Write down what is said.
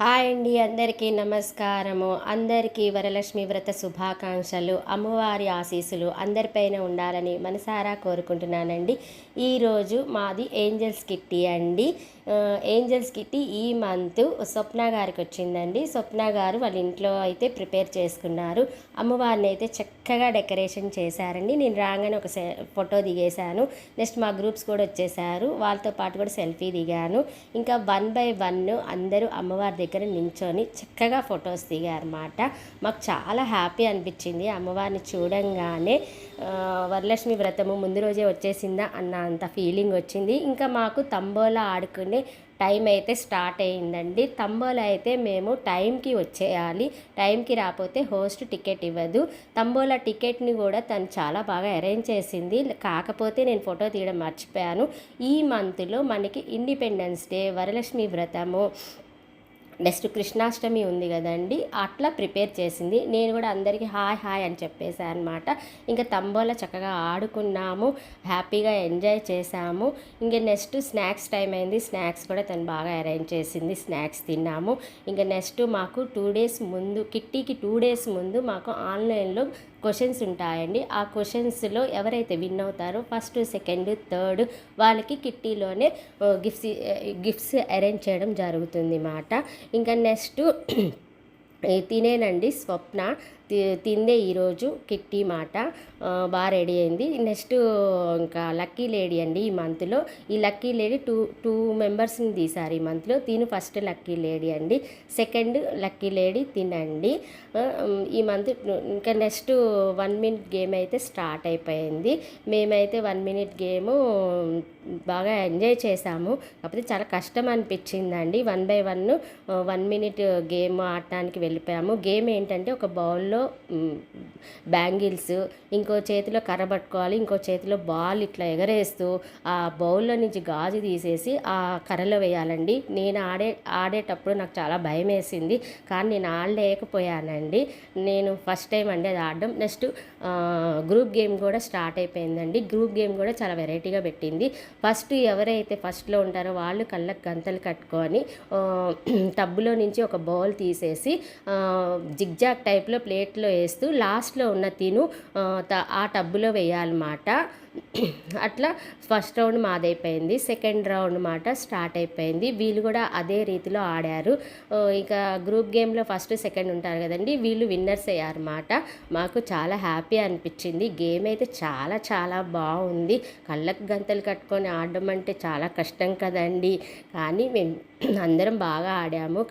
Hi అండి, అందరికీ నమస్కారము. అందరికీ వరలక్ష్మి వ్రత శుభాకాంక్షలు, అమ్మవారి ఆశీస్సులు అందరిపైన ఉండాలని మనసారా కోరుకుంటున్నానండి. ఈరోజు మాది ఏంజల్స్ కిట్టి అండి. ఏంజల్స్ కిట్టి ఈ మంత్ స్వప్న గారికి వచ్చిందండి. స్వప్న గారు వాళ్ళ ఇంట్లో అయితే ప్రిపేర్ చేసుకున్నారు. అమ్మవారిని అయితే చక్కగా డెకరేషన్ చేశారండి. నేను రాగానే ఒక ఫోటో దిగేశాను. నెక్స్ట్ మా గ్రూప్స్ కూడా వచ్చేసారు, వాళ్ళతో పాటు కూడా సెల్ఫీ దిగాను. ఇంకా 1 by 1 అందరూ అమ్మవారి దగ్గర నించొని చక్కగా ఫొటోస్ దిగారన్నమాట. మాకు చాలా హ్యాపీ అనిపించింది అమ్మవారిని చూడంగానే. వరలక్ష్మి వ్రతము ముందు రోజే వచ్చేసిందా అన్న అంత ఫీలింగ్ వచ్చింది. ఇంకా మాకు తంబోలా ఆడుకునే టైం అయితే స్టార్ట్ అయ్యిందండి. తంబోలా అయితే మేము టైంకి వచ్చేయాలి, టైంకి రాకపోతే హోస్ట్ టికెట్ ఇవ్వదు. తంబోలా టికెట్ని కూడా తను చాలా బాగా అరేంజ్ చేసింది. కాకపోతే నేను ఫోటో తీయడం మర్చిపోయాను. ఈ మంత్లో మనకి ఇండిపెండెన్స్ డే, వరలక్ష్మి వ్రతము, నెక్స్ట్ కృష్ణాష్టమి ఉంది కదండి, అట్లా ప్రిపేర్ చేసింది. నేను కూడా అందరికీ హాయ్ హాయ్ అని చెప్పేశాను అనమాట. ఇంకా తంబోలా చక్కగా ఆడుకున్నాము, హ్యాపీగా ఎంజాయ్ చేసాము. ఇంకా నెక్స్ట్ స్నాక్స్ టైం అయింది. స్నాక్స్ కూడా తను బాగా అరేంజ్ చేసింది, స్నాక్స్ తిన్నాము. ఇంకా నెక్స్ట్ మాకు 2 days ముందు, కిట్టీకి 2 days ముందు మాకు ఆన్లైన్లో క్వశ్చన్స్ ఉంటాయండి. ఆ క్వశ్చన్స్లో ఎవరైతే విన్ అవుతారో ఫస్ట్, సెకండ్, థర్డ్ వాళ్ళకి కిట్టీలోనే గిఫ్ట్స్ అరేంజ్ చేయడం జరుగుతుంది అన్నమాట. ఇంకా నెక్స్ట్ తినేనండి స్వప్న తిందే ఈరోజు కిట్టి మాట బాగా రెడీ అయింది. నెక్స్ట్ ఇంకా లక్కీ లేడీ అండి. ఈ మంత్లో ఈ లక్కీ లేడీ టూ మెంబర్స్ని తీశారు ఈ మంత్లో. తిను ఫస్ట్ లక్కీ లేడీ అండి, సెకండ్ లక్కీ లేడీ తినండి. ఈ మంత్ ఇంకా నెక్స్ట్ 1 minute గేమ్ అయితే స్టార్ట్ అయిపోయింది. మేమైతే 1 minute గేము బాగా ఎంజాయ్ చేసాము. కాకపోతే చాలా కష్టం అనిపించిందండి. 1 by 1 minute గేమ్ ఆడటానికి వెళ్ళిపోయాము. గేమ్ ఏంటంటే ఒక బౌల్లో బ్యాంగిల్స్, ఇంకో చేతిలో కర్ర పట్టుకోవాలి, ఇంకో చేతిలో బాల్ ఇట్లా ఎగరేస్తూ ఆ బౌల్లో నుంచి గాజు తీసేసి ఆ కర్రలో వేయాలండి. నేను ఆడేటప్పుడు నాకు చాలా భయం వేసింది, కానీ నేను ఆడలేకపోయానండి. నేను ఫస్ట్ టైం అండి అది ఆడడం. నెక్స్ట్ గ్రూప్ గేమ్ కూడా స్టార్ట్ అయిపోయిందండి. గ్రూప్ గేమ్ కూడా చాలా వెరైటీగా పెట్టింది. ఫస్ట్ ఎవరైతే ఫస్ట్లో ఉంటారో వాళ్ళు కళ్ళకు గంతలు కట్టుకొని టబ్బులో నుంచి ఒక బౌల్ తీసేసి జిగ్జాగ్ టైప్లో ప్లేట్లో వేస్తూ లాస్ట్లో ఉన్న తిను ఆ టబ్బులో వేయాలన్నమాట. అట్లా ఫస్ట్ రౌండ్ మాదైపోయింది. సెకండ్ రౌండ్ మాట స్టార్ట్ అయిపోయింది. వీళ్ళు కూడా అదే రీతిలో ఆడారు. ఇక గ్రూప్ గేమ్లో ఫస్ట్, సెకండ్ ఉంటారు కదండి, వీళ్ళు విన్నర్స్ అయ్యారన్నమాట. మాకు చాలా హ్యాపీ అనిపించింది. గేమ్ అయితే చాలా చాలా బాగుంది. కళ్ళకు గంతలు కట్టుకొని ఆడడం అంటే చాలా కష్టం కదండి, కానీ మేము అందరం బాగా ఆడాము.